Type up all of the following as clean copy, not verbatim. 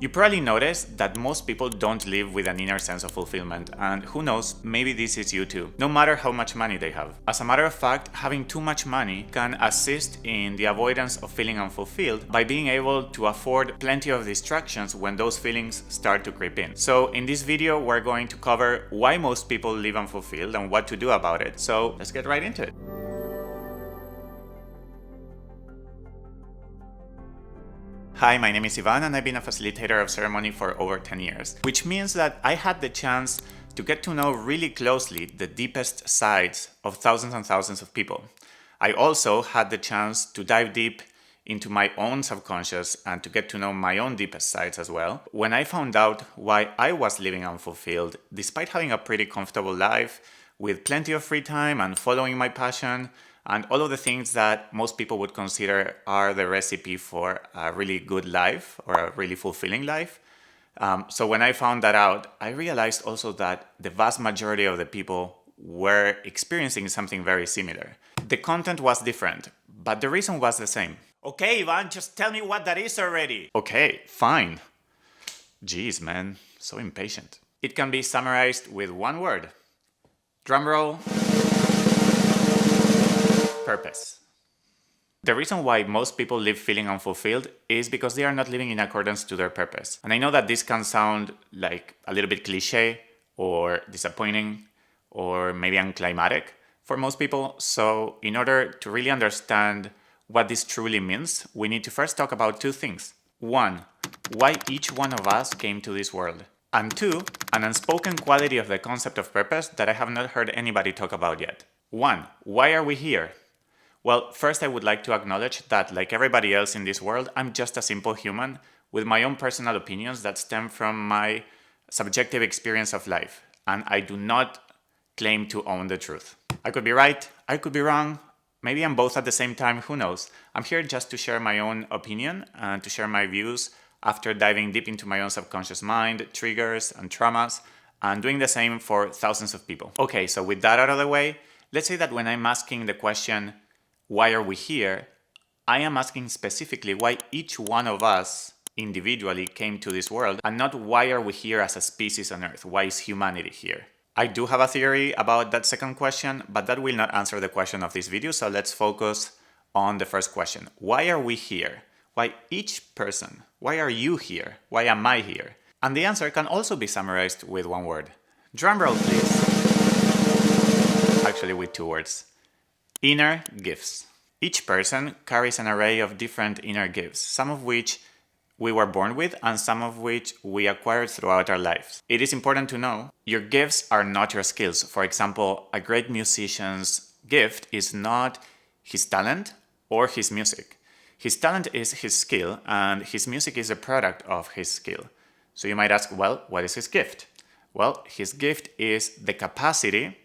You probably noticed that most people don't live with an inner sense of fulfillment, and who knows, maybe this is you too, no matter how much money they have. As a matter of fact, having too much money can assist in the avoidance of feeling unfulfilled by being able to afford plenty of distractions when those feelings start to creep in. So in this video, we're going to cover why most people live unfulfilled and what to do about it. So let's get right into it. Hi, my name is Ivan and I've been a facilitator of ceremony for over 10 years, which means that I had the chance to get to know really closely the deepest sides of thousands and thousands of people. I also had the chance to dive deep into my own subconscious and to get to know my own deepest sides as well. When I found out why I was living unfulfilled, despite having a pretty comfortable life with plenty of free time and following my passion, and all of the things that most people would consider are the recipe for a really good life or a really fulfilling life. So when I found that out, I realized also that the vast majority of the people were experiencing something very similar. The content was different, but the reason was the same. Okay, Ivan, just tell me what that is already. Okay, fine. Jeez, man, so impatient. It can be summarized with one word. Drumroll. Purpose. The reason why most people live feeling unfulfilled is because they are not living in accordance to their purpose. And I know that this can sound like a little bit cliche or disappointing or maybe unclimatic for most people. So in order to really understand what this truly means, we need to first talk about two things. One, why each one of us came to this world. And two, an unspoken quality of the concept of purpose that I have not heard anybody talk about yet. One, why are we here? Well, first I would like to acknowledge that, like everybody else in this world, I'm just a simple human with my own personal opinions that stem from my subjective experience of life, and I do not claim to own the truth. I could be right, I could be wrong, maybe I'm both at the same time, who knows? I'm here just to share my own opinion and to share my views after diving deep into my own subconscious mind, triggers and traumas, and doing the same for thousands of people. Okay, so with that out of the way, let's say that when I'm asking the question, why are we here? I am asking specifically why each one of us individually came to this world and not why are we here as a species on Earth? Why is humanity here? I do have a theory about that second question, but that will not answer the question of this video, so let's focus on the first question. Why are we here? Why each person? Why are you here? Why am I here? And the answer can also be summarized with one word. Drumroll, please. Actually, with two words. Inner gifts. Each person carries an array of different inner gifts, some of which we were born with and some of which we acquired throughout our lives. It is important to know your gifts are not your skills. For example, a great musician's gift is not his talent or his music. His talent is his skill and his music is a product of his skill. So you might ask, well, what is his gift? Well, his gift is the capacity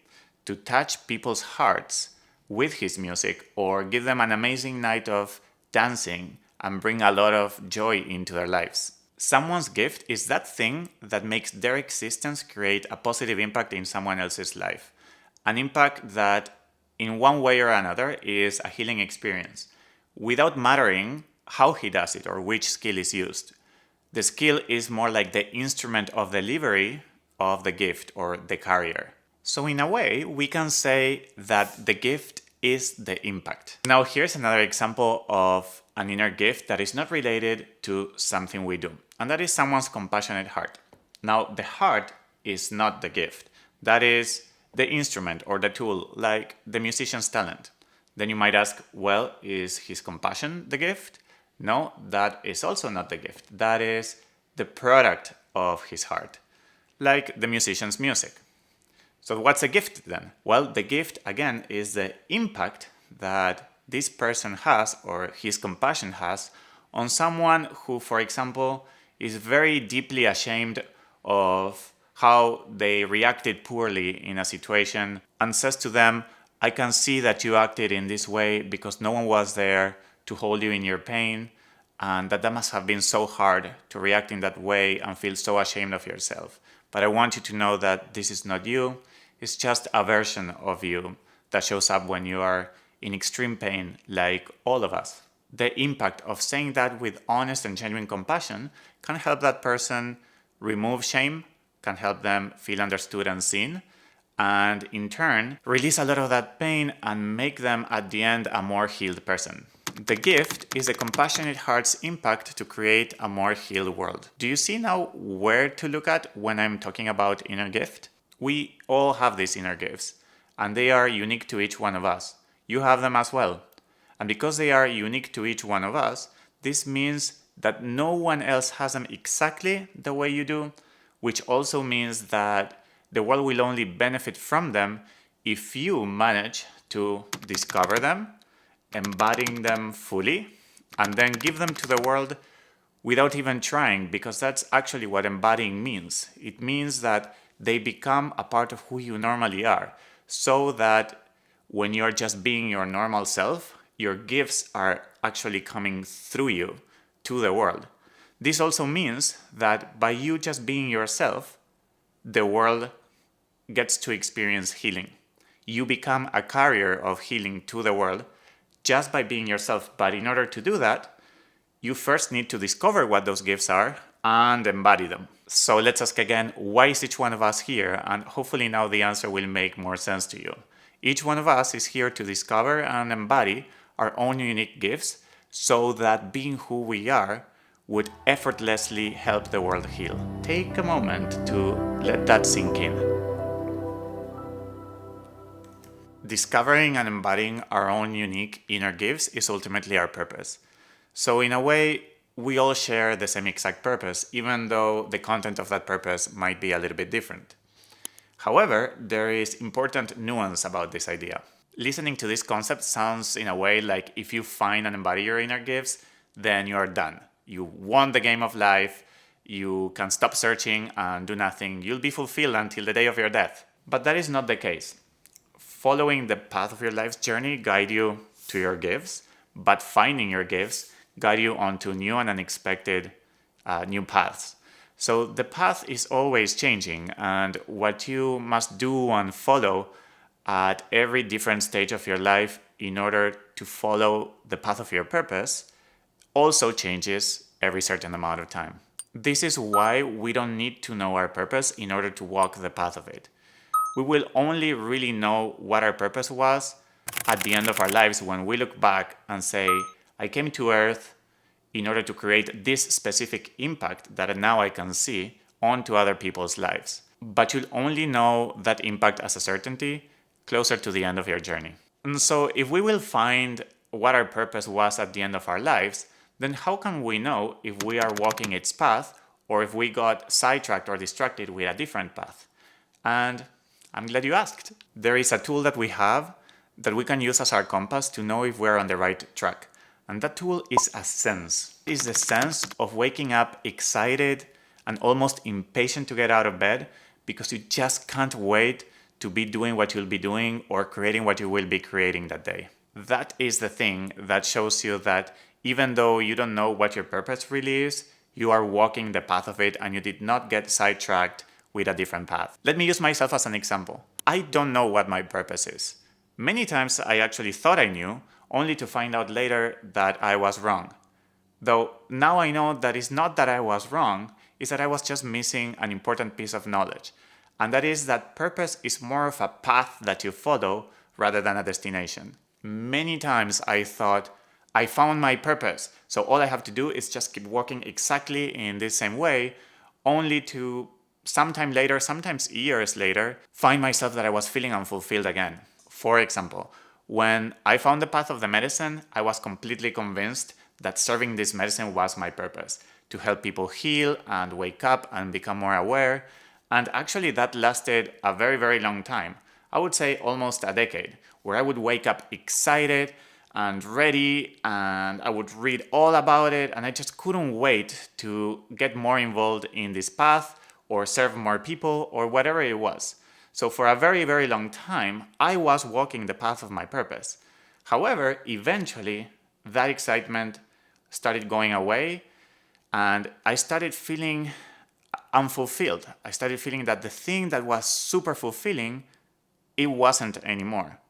to touch people's hearts with his music or give them an amazing night of dancing and bring a lot of joy into their lives. Someone's gift is that thing that makes their existence create a positive impact in someone else's life. An impact that in one way or another is a healing experience, without mattering how he does it or which skill is used. The skill is more like the instrument of delivery of the gift or the carrier. So in a way, we can say that the gift is the impact. Now here's another example of an inner gift that is not related to something we do, and that is someone's compassionate heart. Now the heart is not the gift. That is the instrument or the tool, like the musician's talent. Then you might ask, well, is his compassion the gift? No, that is also not the gift. That is the product of his heart, like the musician's music. So what's a gift then? Well, the gift, again, is the impact that this person has or his compassion has on someone who, for example, is very deeply ashamed of how they reacted poorly in a situation and says to them, I can see that you acted in this way because no one was there to hold you in your pain, and that must have been so hard to react in that way and feel so ashamed of yourself. But I want you to know that this is not you. It's just a version of you that shows up when you are in extreme pain, like all of us. the impact of saying that with honest and genuine compassion can help that person remove shame, can help them feel understood and seen, and in turn, release a lot of that pain and make them at the end a more healed person. The gift is a compassionate heart's impact to create a more healed world. Do you see now where to look at when I'm talking about inner gift? We all have these inner gifts, and they are unique to each one of us. You have them as well. And because they are unique to each one of us, this means that no one else has them exactly the way you do, which also means that the world will only benefit from them if you manage to discover them, embodying them fully, and then give them to the world without even trying, because that's actually what embodying means. It means that they become a part of who you normally are, so that when you're just being your normal self, your gifts are actually coming through you to the world. This also means that by you just being yourself, the world gets to experience healing. You become a carrier of healing to the world just by being yourself. But in order to do that, you first need to discover what those gifts are and embody them. So let's ask again, why is each one of us here? And hopefully now the answer will make more sense to you. Each one of us is here to discover and embody our own unique gifts so that being who we are would effortlessly help the world heal. Take a moment to let that sink in. Discovering and embodying our own unique inner gifts is ultimately our purpose. So in a way, we all share the same exact purpose, even though the content of that purpose might be a little bit different. However, there is important nuance about this idea. Listening to this concept sounds in a way like if you find and embody your inner gifts, then you are done. You won the game of life, you can stop searching and do nothing, you'll be fulfilled until the day of your death. But that is not the case. Following the path of your life's journey guide you to your gifts, but finding your gifts guide you onto new and unexpected new paths. So the path is always changing, and what you must do and follow at every different stage of your life in order to follow the path of your purpose also changes every certain amount of time. This is why we don't need to know our purpose in order to walk the path of it. We will only really know what our purpose was at the end of our lives when we look back and say, I came to Earth in order to create this specific impact that now I can see onto other people's lives. But you'll only know that impact as a certainty closer to the end of your journey. And so if we will find what our purpose was at the end of our lives, then how can we know if we are walking its path or if we got sidetracked or distracted with a different path? And I'm glad you asked. There is a tool that we have that we can use as our compass to know if we're on the right track. And that tool is a sense. It is the sense of waking up excited and almost impatient to get out of bed because you just can't wait to be doing what you'll be doing or creating what you will be creating that day. That is the thing that shows you that even though you don't know what your purpose really is, you are walking the path of it and you did not get sidetracked with a different path. Let me use myself as an example. I don't know what my purpose is. Many times I actually thought I knew, only to find out later that I was wrong. Though now I know that it's not that I was wrong, it's that I was just missing an important piece of knowledge. And that is that purpose is more of a path that you follow rather than a destination. Many times I thought, I found my purpose, so all I have to do is just keep walking exactly in this same way, only to sometime later, sometimes years later, find myself that I was feeling unfulfilled again. For example, when I found the path of the medicine, I was completely convinced that serving this medicine was my purpose, to help people heal and wake up and become more aware. And actually that lasted a very, very long time. I would say almost a decade, where I would wake up excited and ready and I would read all about it and I just couldn't wait to get more involved in this path or serve more people or whatever it was. So for a very, very long time, I was walking the path of my purpose. However, eventually that excitement started going away and I started feeling unfulfilled. I started feeling that the thing that was super fulfilling, it wasn't anymore.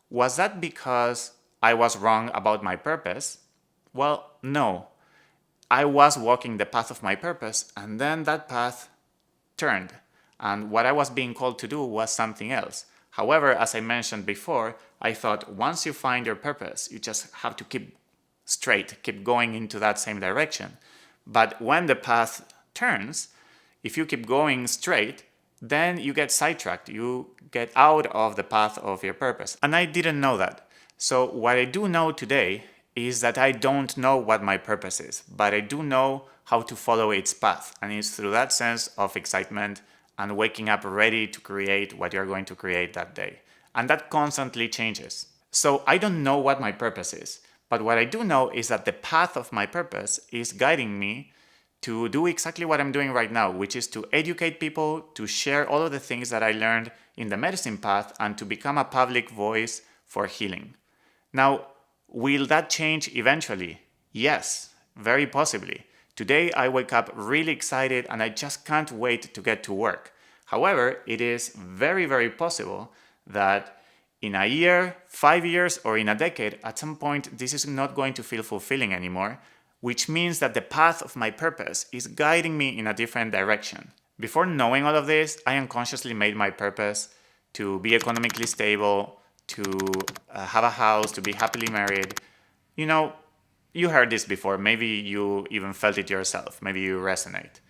Was that because I was wrong about my purpose? Well, no. I was walking the path of my purpose, and then that path turned, and what I was being called to do was something else. However, as I mentioned before, I thought once you find your purpose, you just have to keep straight, keep going into that same direction. But when the path turns, if you keep going straight, then you get sidetracked, you get out of the path of your purpose. And I didn't know that. So what I do know today is that I don't know what my purpose is, but I do know how to follow its path. And it's through that sense of excitement and waking up ready to create what you're going to create that day. And that constantly changes. So I don't know what my purpose is, but what I do know is that the path of my purpose is guiding me to do exactly what I'm doing right now, which is to educate people, to share all of the things that I learned in the medicine path, and to become a public voice for healing. Now, will that change eventually? Yes, very possibly. Today I wake up really excited and I just can't wait to get to work. However, it is very, very possible that in a year, 5 years, or in a decade, at some point, this is not going to feel fulfilling anymore, which means that the path of my purpose is guiding me in a different direction. Before knowing all of this, I unconsciously made my purpose to be economically stable, to have a house, to be happily married. You know, you heard this before, maybe you even felt it yourself, maybe you resonate.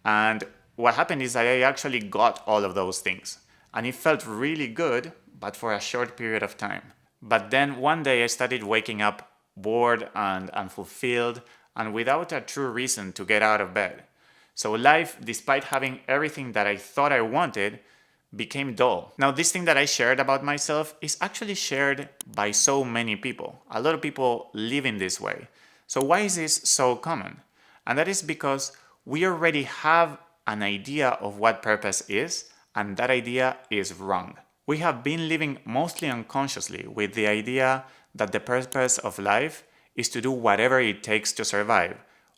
And what happened is that I actually got all of those things. And it felt really good, but for a short period of time. But then one day I started waking up bored and unfulfilled and without a true reason to get out of bed. So life, despite having everything that I thought I wanted, became dull. Now, this thing that I shared about myself is actually shared by so many people. A lot of people live in this way. So why is this so common? And that is because we already have an idea of what purpose is, and that idea is wrong. We have been living mostly unconsciously with the idea that the purpose of life is to do whatever it takes to survive,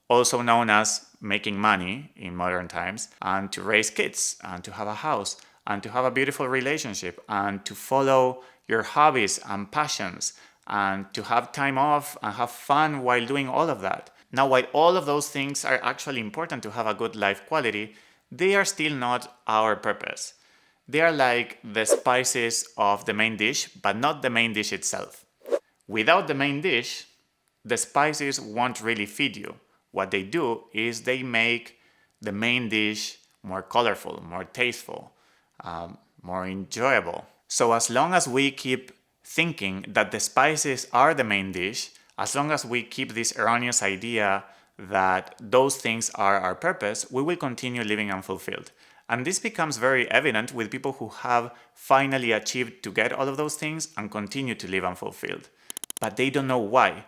also known as making money in modern times, and to raise kids, and to have a house, and to have a beautiful relationship, and to follow your hobbies and passions, and to have time off and have fun while doing all of that. Now, while all of those things are actually important to have a good life quality, they are still not our purpose. They are like the spices of the main dish, but not the main dish itself. Without the main dish, the spices won't really feed you. What they do is they make the main dish more colorful, more tasteful, more enjoyable. So as long as we keep thinking that the spices are the main dish, as long as we keep this erroneous idea that those things are our purpose, we will continue living unfulfilled. And this becomes very evident with people who have finally achieved to get all of those things and continue to live unfulfilled. But they don't know why.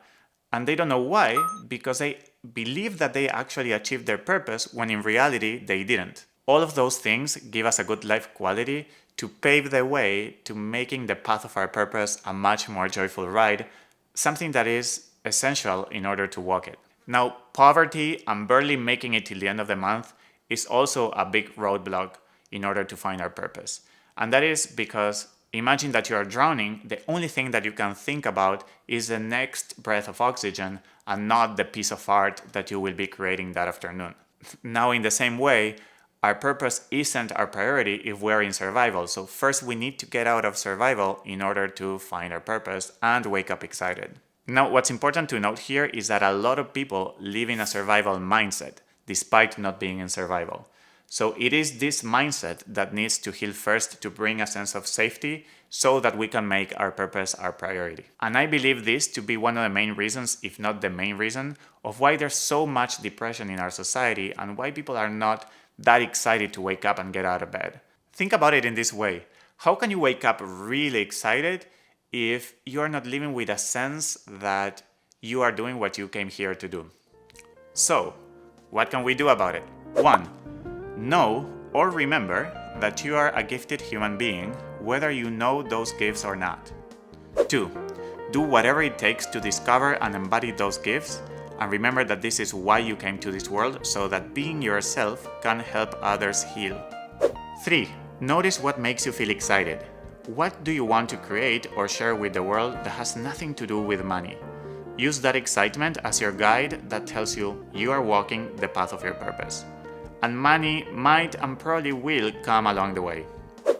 And they don't know why because they believe that they actually achieved their purpose when in reality they didn't. All of those things give us a good life quality to pave the way to making the path of our purpose a much more joyful ride, something that is essential in order to walk it. Now, poverty and barely making it till the end of the month is also a big roadblock in order to find our purpose. And that is because imagine that you are drowning, the only thing that you can think about is the next breath of oxygen and not the piece of art that you will be creating that afternoon. Now, in the same way, our purpose isn't our priority if we're in survival. So first we need to get out of survival in order to find our purpose and wake up excited. Now, what's important to note here is that a lot of people live in a survival mindset, despite not being in survival. So it is this mindset that needs to heal first to bring a sense of safety so that we can make our purpose our priority. And I believe this to be one of the main reasons, if not the main reason, of why there's so much depression in our society and why people are not that excited to wake up and get out of bed. Think about it in this way. How can you wake up really excited if you are not living with a sense that you are doing what you came here to do? So, what can we do about it? 1. Know or remember that you are a gifted human being, whether you know those gifts or not. 2. Do whatever it takes to discover and embody those gifts, and remember that this is why you came to this world, so that being yourself can help others heal. 3. Notice what makes you feel excited. What do you want to create or share with the world that has nothing to do with money? Use that excitement as your guide that tells you you are walking the path of your purpose. And money might and probably will come along the way.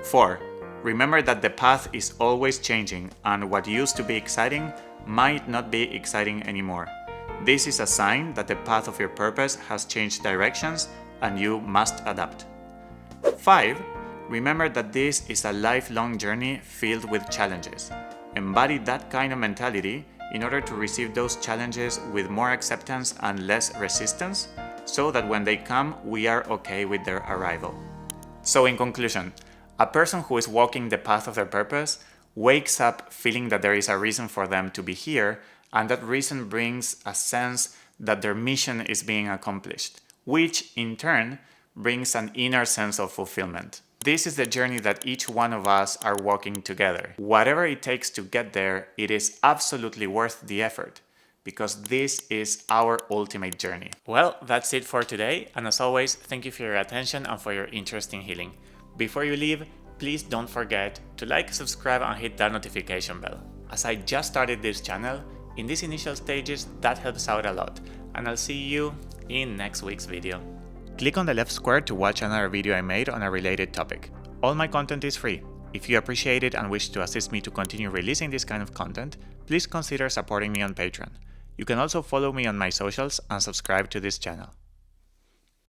4. Remember that the path is always changing, and what used to be exciting might not be exciting anymore. This is a sign that the path of your purpose has changed directions and you must adapt. 5. Remember that this is a lifelong journey filled with challenges. Embody that kind of mentality in order to receive those challenges with more acceptance and less resistance, so that when they come, we are okay with their arrival. So in conclusion, a person who is walking the path of their purpose wakes up feeling that there is a reason for them to be here, and that reason brings a sense that their mission is being accomplished, which in turn brings an inner sense of fulfillment. This is the journey that each one of us are walking together. Whatever it takes to get there, it is absolutely worth the effort, because this is our ultimate journey. Well, that's it for today, and as always, thank you for your attention and for your interest in healing. Before you leave, please don't forget to like, subscribe, and hit that notification bell. As I just started this channel, in these initial stages, that helps out a lot, and I'll see you in next week's video. Click on the left square to watch another video I made on a related topic. All my content is free. If you appreciate it and wish to assist me to continue releasing this kind of content, please consider supporting me on Patreon. You can also follow me on my socials and subscribe to this channel.